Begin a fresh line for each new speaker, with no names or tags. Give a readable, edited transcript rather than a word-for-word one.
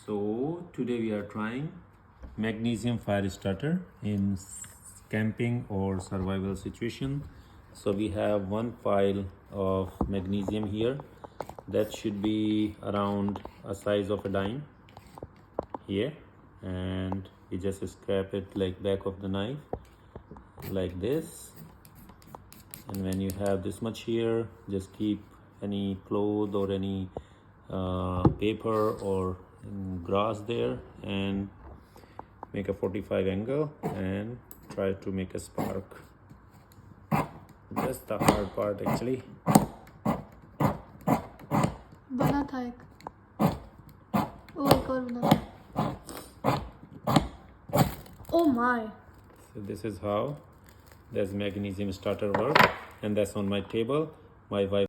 So today we are trying magnesium fire starter in camping or survival situation. So we have one pile of magnesium here that should be around a size of a dime here, and we just scrape it like back of the knife like this. And when you have this much here, just keep any cloth or any paper or grass there and make a 45 angle and try to make a spark. That's the hard part actually.
बना था एक और बना था. Oh my!
So this is how this magnesium starter work, and that's on my table. My wife